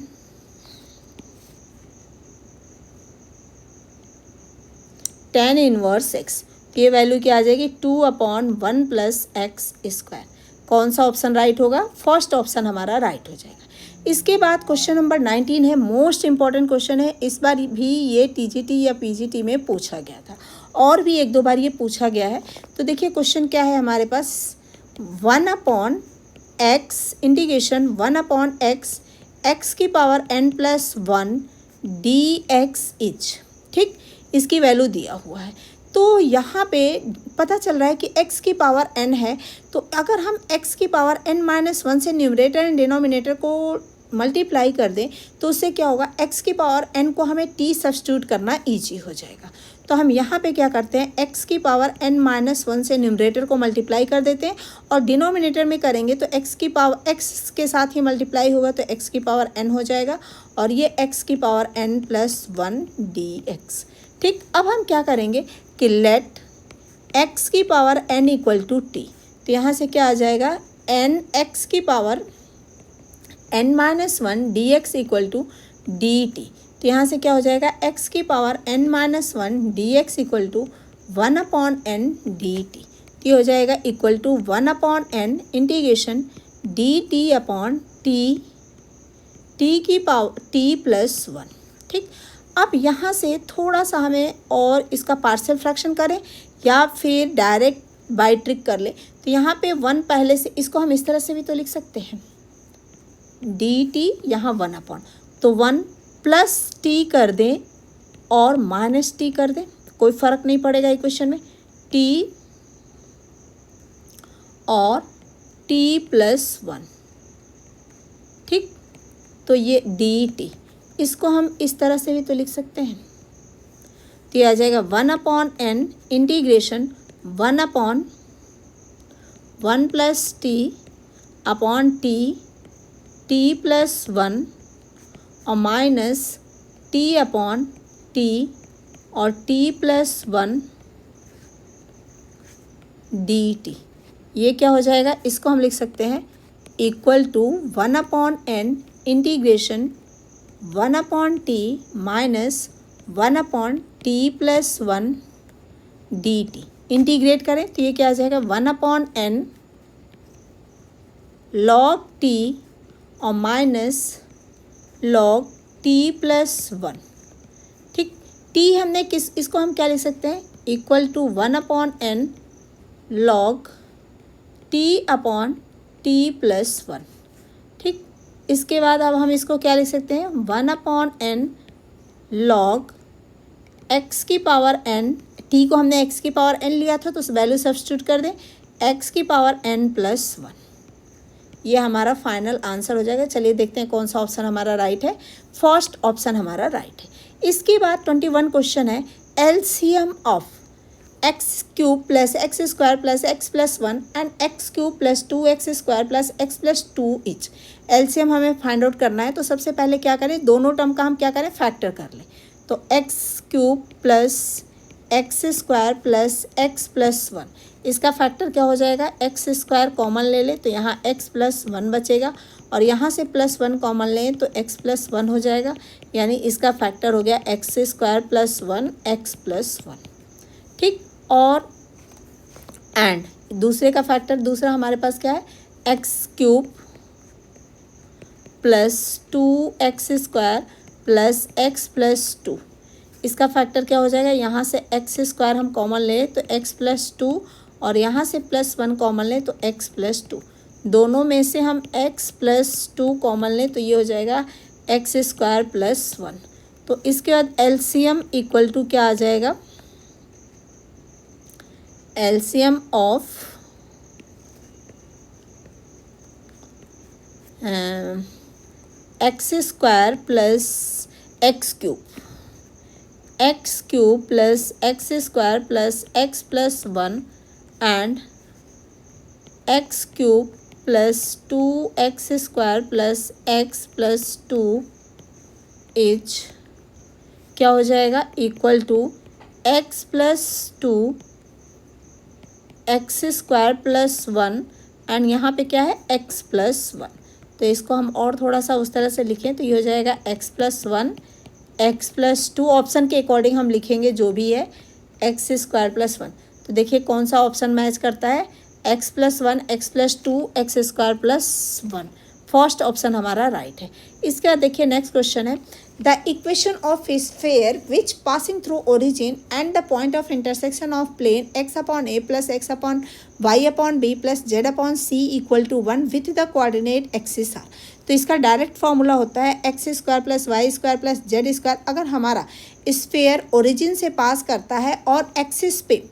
inverse x। तो ये वैल्यू क्या आ जाएगी, 2 अपॉन 1 प्लस एक्स स्क्वायर। कौन सा ऑप्शन राइट होगा, फर्स्ट ऑप्शन हमारा राइट हो जाएगा। इसके बाद क्वेश्चन नंबर 19 है, मोस्ट इंपॉर्टेंट क्वेश्चन है। इस बार भी ये टीजीटी या पीजीटी में पूछा गया था, और भी एक दो बार ये पूछा गया है। तो देखिए क्वेश्चन क्या है हमारे पास, 1 upon X integration 1 upon X X की power n plus 1 D X इच। ठीक, इसकी वैल्यू दिया हुआ है। तो यहाँ पे पता चल रहा है कि x की पावर n है, तो अगर हम x की पावर n माइनस 1 से न्यूमरेटर एंड डिनोमिनेटर को मल्टीप्लाई कर दें तो उससे क्या होगा, x की पावर n को हमें t सब्स्टिट्यूट करना ईजी हो जाएगा। तो हम यहाँ पे क्या करते हैं, x की पावर n माइनस 1 से न्यूमरेटर को मल्टीप्लाई कर देते हैं, और डिनोमिनेटर में करेंगे तो x की पावर x के साथ ही मल्टीप्लाई होगा तो x की पावर n हो जाएगा, और ये x की पावर n प्लस 1 dx। ठीक, अब हम क्या करेंगे कि लेट x की power n equal to t. तो यहाँ से क्या आ जाएगा, n x की power n minus 1 D x equal to d t. तो यहाँ से क्या हो जाएगा, x की power n minus 1 D x equal to 1 upon n d t. तो ये हो जाएगा equal to 1 upon n integration d t upon t, t की पावर t प्लस 1। ठीक, अब यहाँ से थोड़ा सा हमें और इसका पार्शियल फ्रैक्शन करें या फिर डायरेक्ट बाय ट्रिक कर ले। तो यहाँ पे 1 पहले से, इसको हम इस तरह से भी तो लिख सकते हैं, डी टी यहाँ 1 अपॉन, तो 1 प्लस टी कर दें और माइनस टी कर दें, कोई फ़र्क नहीं पड़ेगा इक्वेशन में, टी और टी प्लस 1। ठीक, तो ये डी टी, इसको हम इस तरह से भी तो लिख सकते हैं। तो ये आ जाएगा 1 upon n integration 1 upon 1 plus T upon t, T plus 1 और माइनस टी अपॉन टी और टी प्लस 1 dt। ये क्या हो जाएगा, इसको हम लिख सकते हैं equal to 1/n integration 1/t minus 1/t plus 1 dt। Integrate करें तो ये क्या आ जाएगा 1/n log t और माइनस log t प्लस 1। ठीक, t हमने इसको हम क्या लिख सकते हैं equal to 1/n log t plus 1। ठीक, इसके बाद अब हम इसको क्या लिख सकते हैं 1/n log x की पावर n। t को हमने x की पावर n लिया था तो वैल्यू सब्स्टिट्यूट कर दें x की पावर n प्लस 1। ये हमारा फाइनल आंसर हो जाएगा। चलिए देखते हैं कौन सा ऑप्शन हमारा राइट है। फर्स्ट ऑप्शन हमारा राइट है। इसके बाद 21 क्वेश्चन है LCM of x cube plus x square plus x plus 1 and x cube plus 2x square plus x plus 2 etch. LCM हमें फाइंड आउट करना है तो सबसे पहले क्या करें, दोनों टर्म का हम क्या करें फैक्टर कर लें। तो x cube plus x square plus x plus 1, इसका फैक्टर क्या हो जाएगा, एक्स स्क्वायर कॉमन ले लें तो यहाँ एक्स प्लस 1 बचेगा और यहाँ से प्लस 1 कॉमन लें तो एक्स प्लस 1 हो जाएगा। यानी इसका फैक्टर हो गया x square plus 1 x plus 1। ठीक, और एंड दूसरे का फैक्टर दूसरा हमारे पास क्या है x cube plus 2x square plus x plus 2, इसका फैक्टर क्या हो जाएगा, यहाँ से एक्स स्क्वायर हम कॉमन लें तो एक्स प्लस 2 और यहाँ से प्लस 1 कॉमन लें तो एक्स प्लस 2। दोनों में से हम एक्स प्लस 2 कॉमन लें तो ये हो जाएगा एक्स स्क्वायर प्लस 1। तो इसके बाद एलसीएम इक्वल टू क्या आ जाएगा, LCM of x square plus x cube, x cube plus x square plus x plus 1 and x cube plus 2x square plus x plus 2 is क्या हो जाएगा equal to x plus 2 x square plus 1 and यहाँ पे क्या है x plus 1। तो इसको हम और थोड़ा सा उस तरह से लिखें तो ये हो जाएगा x plus 1 x plus 2, option के अकॉर्डिंग हम लिखेंगे जो भी है एक्स स्क्वायर प्लस 1। तो देखिए कौन सा ऑप्शन मैच करता है, x plus 1 x plus 2 x square plus 1। First option हमारा राइट है। इसके बाद देखिए नेक्स्ट क्वेश्चन है the equation of sphere which passing through origin and the point of intersection of plane x upon a plus x upon y upon b plus z upon c equal to 1 with the coordinate axis are. तो इसका direct formula होता है x square plus y square plus z square. अगर हमारा sphere origin से पास करता है और एक्सिस पे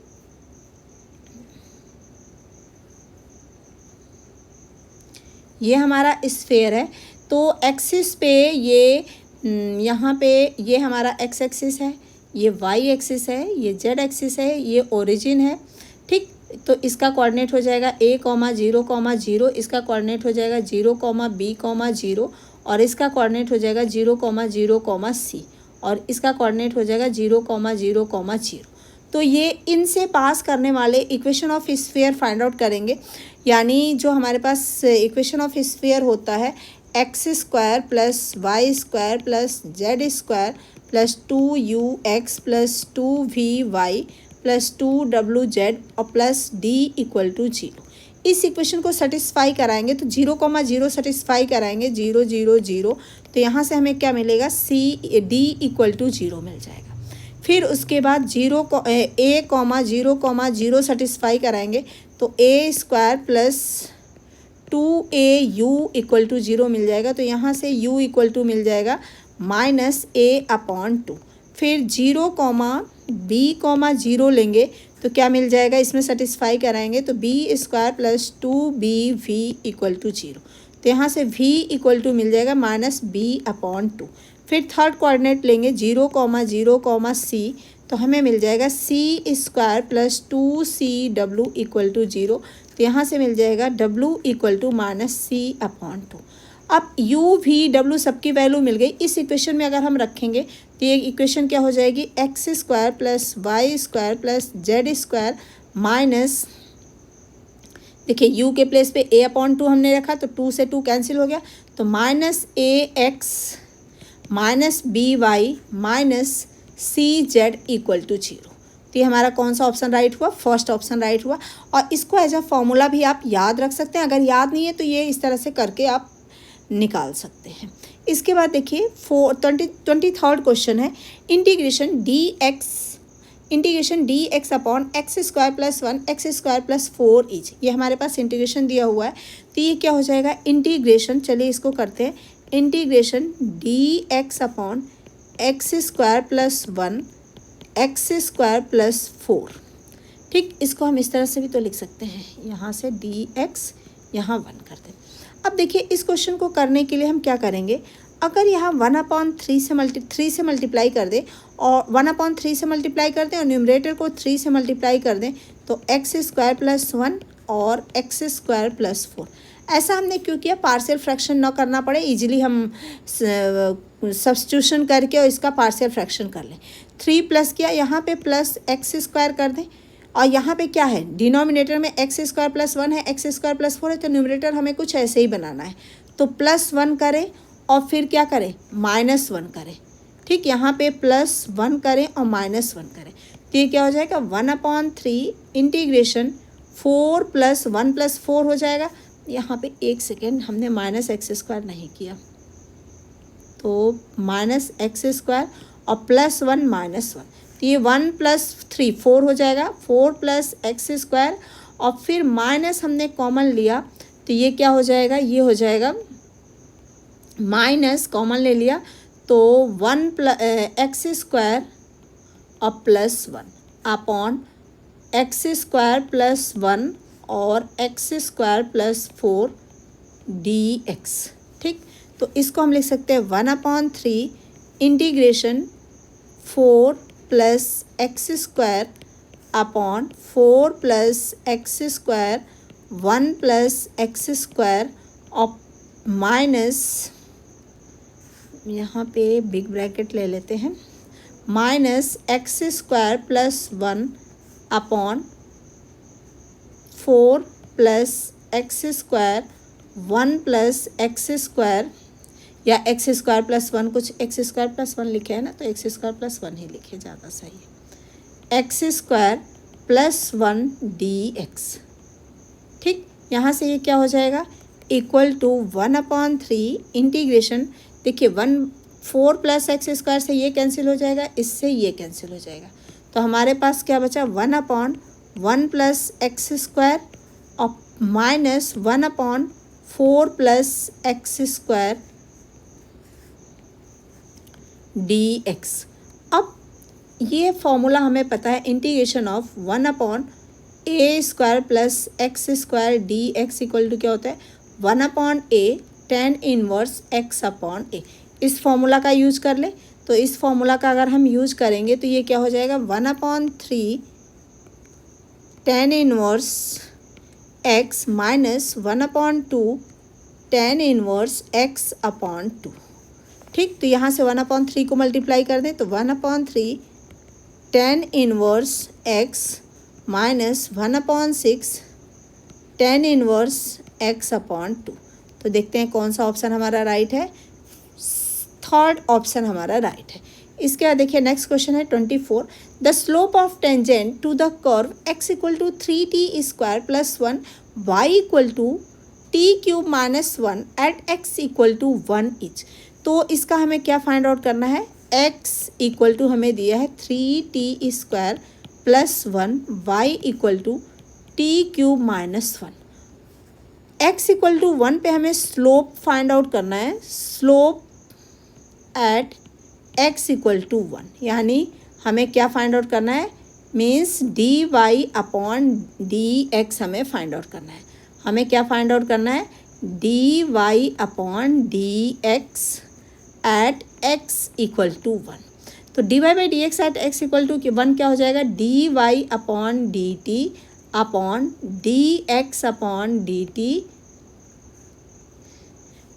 ये हमारा स्फीयर है तो एक्सिस पे ये यहाँ पे ये हमारा एक्स एक्सिस है, ये वाई एक्सिस है, ये जेड एक्सिस है, ये ओरिजिन है। ठीक, तो इसका कोऑर्डिनेट हो जाएगा a,0,0, इसका कोऑर्डिनेट हो जाएगा 0,b,0 और इसका कोऑर्डिनेट हो जाएगा 0,0, और इसका कोऑर्डिनेट हो जाएगा 0,0,0। तो ये इनसे पास करने वाले equation of sphere find out करेंगे। यानी जो हमारे पास इक्वेशन ऑफ स्फीयर होता है x square plus y square plus z square plus 2ux plus 2vy plus 2wz और प्लस d इक्वल टू 0। इस इक्वेशन को सेटिस्फाई कराएंगे तो 0,0 सेटिस्फाई कराएंगे 0 0 0, तो यहाँ से हमें क्या मिलेगा d इक्वल टू 0 मिल जाएगा। फिर उसके बाद a,0,0 सेटिस्फाई कराएंगे तो a square plus 2au equal to 0 मिल जाएगा। तो यहाँ से u इक्वल टू मिल जाएगा -a/2। फिर 0,b,0 लेंगे तो क्या मिल जाएगा, इसमें सेटिस्फाई कराएंगे तो b square plus 2bv equal to 0। तो यहाँ से v इक्वल टू मिल जाएगा -b/2। फिर थर्ड कोऑर्डिनेट लेंगे 0,0, c, तो हमें मिल जाएगा c square plus 2cw equal to 0। तो यहाँ से मिल जाएगा w इक्वल टू -c/2। अब u v w सबकी वैल्यू मिल गई। इस इक्वेशन में अगर हम रखेंगे तो ये इक्वेशन क्या हो जाएगी x square plus y square plus z square minus देखिए u के प्लेस पे a/2 हमने रखा तो 2 से 2 कैंसिल हो गया, तो -ax minus by minus cz equal to 0। तो ये हमारा कौन सा ऑप्शन राइट हुआ? फर्स्ट ऑप्शन राइट हुआ। और इसको एज अ फॉर्मूला भी आप याद रख सकते हैं, अगर याद नहीं है तो ये इस तरह से करके आप निकाल सकते हैं। इसके बाद देखिए 23rd क्वेश्चन है integration D x upon x square plus 1 x square plus 4 is. ये हमारे पास इंटीग्रेशन दिया हुआ है, तो ये क्या हो जाएगा? इंटीग्रेशन, चलिए इसको करते हैं, integration D x upon x square plus 1 x square plus 4। ठीक, इसको हम इस तरह से भी तो लिख सकते हैं, यहाँ से डी एक्स यहाँ 1 कर दें। अब देखिए इस क्वेश्चन को करने के लिए हम क्या करेंगे, अगर यहाँ 1/3 से मल्टीप्लाई कर दें और 1/3 से मल्टीप्लाई कर दें और न्यूमरेटर को 3 से मल्टीप्लाई कर दें तो एक्स स्क्वायर प्लस 1 और एक्स स्क्वायर प्लस 4। ऐसा हमने क्यों किया? पार्शियल फ्रैक्शन ना करना पड़े, इजीली हम सब्स्टिट्यूशन करके और इसका पार्शियल फ्रैक्शन कर लें। 3 प्लस किया, यहाँ पे प्लस एक्स स्क्वायर कर दें और यहाँ पे क्या है? डिनोमिनेटर में एक्स स्क्वायर प्लस 1 है, एक्स स्क्वायर प्लस 4 है, तो न्यूमरेटर हमें कुछ ऐसे ही बनाना है। तो +1 करें और फिर क्या करें? -1 करें। ठीक, यहाँ पे +1 करें और -1 करें, तो ये क्या हो जाएगा? 1/3 इंटीग्रेशन 4 + 1 + 4 हो जाएगा। यहाँ पे एक सेकेंड, हमने -x² नहीं किया, तो -x² और +1 -1, तो ये 1 + 3 4 हो जाएगा, 4 + x² और फिर माइनस हमने कॉमन लिया, तो ये क्या हो जाएगा? ये हो जाएगा माइनस कॉमन ले लिया तो 1 + x² और +1 अपॉन x² + 1 और x² + 4 dx। ठीक, तो इसको हम लिख सकते हैं 1/3 integration 4 + x² upon 4 + x² 1 + x² और माइनस, यहाँ पे बिग ब्रैकेट ले लेते हैं, -x² + 1 अपॉन 4 + x² 1 + x² या x² + 1, कुछ x² + 1 लिखे हैं ना, तो x² + 1 ही लिखे, ज़्यादा सही है। x² + 1 dx। ठीक, यहाँ से ये क्या हो जाएगा? इक्वल टू 1/3 इंटीग्रेशन, देखिए 4 + x² से ये कैंसिल हो जाएगा, इससे ये कैंसिल हो जाएगा, तो हमारे पास क्या बचा? 1/1 + x² और माइनस 1/4 + x² dx। अब ये फॉर्मूला हमें पता है, integration of 1/a² + x² dx equal to क्या होता है? 1/a tan inverse x/a। इस फॉर्मूला का यूज कर ले, तो इस फॉर्मूला का अगर हम यूज करेंगे तो ये क्या हो जाएगा? 1/3 tan inverse x minus 1/2 tan inverse x/2। ठीक, तो यहाँ से 1/3 को मल्टीप्लाई कर दें तो 1/3 tan inverse x minus 1/6 tan inverse x/2। तो देखते हैं कौन सा ऑप्शन हमारा राइट है। थर्ड ऑप्शन हमारा राइट है। इसके बाद देखिए नेक्स्ट क्वेश्चन है 24। The slope of tangent to the curve x = 3t² + 1 y = t³ - 1 eight x = 1 etch. तो इसका हमें क्या फाइंड आउट करना है? x = हमें दिया है 3t² + 1 y = t³ - 1। x = 1 पे हमें स्लोप फाइंड आउट करना है, स्लोप एट x = 1, यानी हमें क्या फाइंड आउट करना है? मीन्स dy/dx हमें फाइंड आउट करना है। हमें क्या फाइंड आउट करना है? dy/dx eight x = 1। तो dy/dx एट x = 1 क्या हो जाएगा? dy/dt upon dx/dt।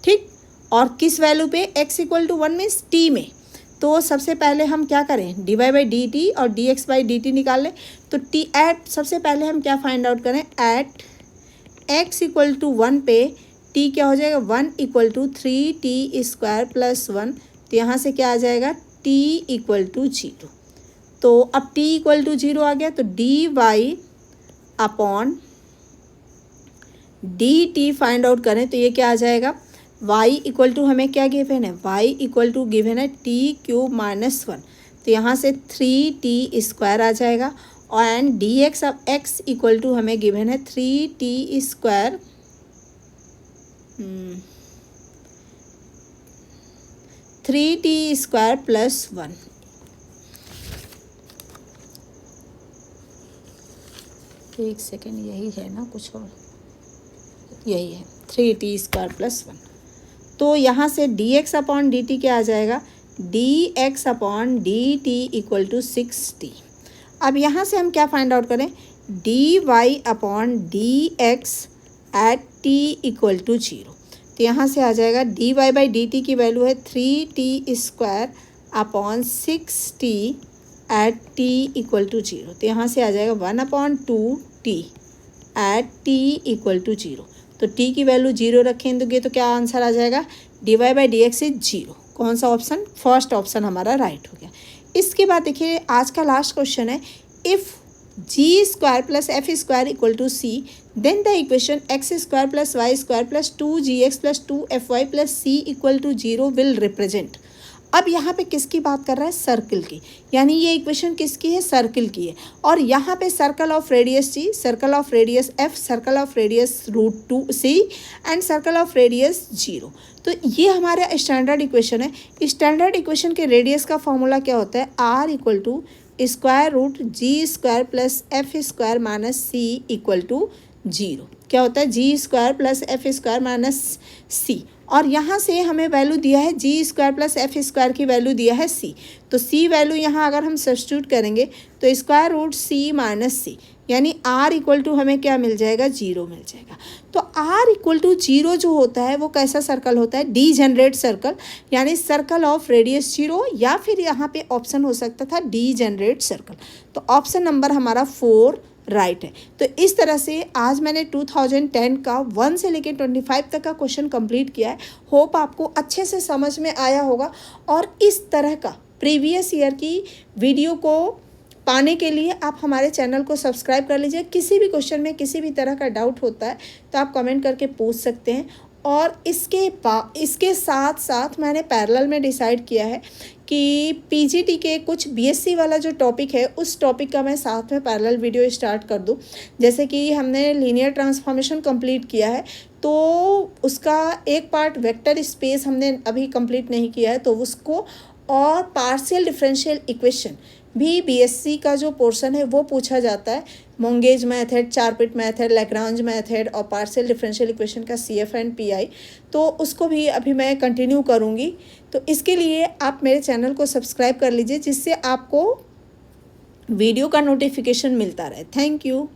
ठीक, और किस वैल्यू पे? x = 1 मीन्स t में। तो सबसे पहले हम क्या करें? dy/dt और dx/dt निकाल लें। तो t एट, सबसे पहले हम क्या फाइंड आउट करें? एट x इक्वल टू 1 पे t क्या हो जाएगा, 1 इक्वल टू 3t² प्लस 1, तो यहाँ से क्या आ जाएगा, t इक्वल टू 0। तो अब t इक्वल टू 0 आ गया, तो dy upon dt find out करें तो ये क्या आ जाएगा, y इक्वल टू हमें क्या गिवन है, y इक्वल टू गिवन है t³ माइनस 1, तो यहाँ से 3t² आ जाएगा। और एंड dx अब x इक्वल टू हमें गिवन है 3t² 3t² प्लस 1। एक सेकेंड, यही है ना, कुछ और यही है 3t² प्लस 1। तो यहाँ से dx अपॉन dt क्या आ जाएगा, dx upon dt equal to 6t। अब यहाँ से हम क्या फाइंड आउट करें, dy upon dx at t equal to 0। तो यहाँ से आ जाएगा dy बाई dt की वैल्यू है 3t² upon 6t at t equal to 0। तो यहाँ से आ जाएगा 1 upon 2t at t equal to 0। तो t की वैल्यू 0 रखेंगे तो क्या आंसर आ जाएगा, dy बाई dx इज 0। कौन सा ऑप्शन, फर्स्ट ऑप्शन हमारा राइट हो गया। इसके बाद देखिए आज का लास्ट क्वेश्चन है, if g² plus f² equal to c then the equation x² plus y² plus 2gx plus 2fy plus c equal to 0 will represent. अब यहाँ पे किसकी बात कर रहा है, सर्कल की, यानी ये इक्वेशन किसकी है, सर्कल की है। और यहाँ पे circle of radius g, circle of radius f, circle of radius √2c and circle of radius 0। तो ये हमारा स्टैंडर्ड इक्वेशन है। स्टैंडर्ड इक्वेशन के रेडियस का फॉर्मूला क्या होता है, r equal to √g² plus f² minus c equal to 0। क्या होता है, g² plus f² minus c। और यहाँ से हमें वैल्यू दिया है g² प्लस f² की वैल्यू दिया है c। तो c वैल्यू यहाँ अगर हम सब्स्टिट्यूट करेंगे तो √c माइनस c, यानी r इक्वल टू हमें क्या मिल जाएगा, 0 मिल जाएगा। तो r इक्वल टू 0 जो होता है वो कैसा सर्कल होता है, डीजेनरेट सर्कल, यानी सर्कल ऑफ रेडियस 0, या फिर यहाँ पे ऑप्शन हो सकता था डीजेनरेट सर्कल। तो ऑप्शन नंबर हमारा 4 राइट है। तो इस तरह से आज मैंने 2010 का 1 से लेकर 25 तक का क्वेश्चन कंप्लीट किया है। होप आपको अच्छे से समझ में आया होगा। और इस तरह का प्रीवियस ईयर की वीडियो को पाने के लिए आप हमारे चैनल को सब्सक्राइब कर लीजिए। किसी भी क्वेश्चन में किसी भी तरह का डाउट होता है तो आप कमेंट करके पूछ सकते हैं। और इसके साथ साथ मैंने पैरेलल में डिसाइड किया है कि पीजीटी के कुछ बीएससी वाला जो टॉपिक है उस टॉपिक का मैं साथ में पैरेलल वीडियो स्टार्ट कर दूं। जैसे कि हमने लीनियर ट्रांसफॉर्मेशन कंप्लीट किया है तो उसका एक पार्ट वेक्टर स्पेस हमने अभी कंप्लीट नहीं किया है, तो उसको, और पार्शियल डिफरेंशियल इक्वेशन भी बीएससी का जो पोर्शन है वो पूछा जाता है। Monge's method, Charpit method, Lagrange method और पार्शियल डिफरेंशियल इक्वेशन का सीएफ एंड पीआई, तो उसको भी अभी मैं कंटिन्यू करूँगी। तो इसके लिए आप मेरे चैनल को सब्सक्राइब कर लीजिए जिससे आपको वीडियो का नोटिफिकेशन मिलता रहे। Thank you.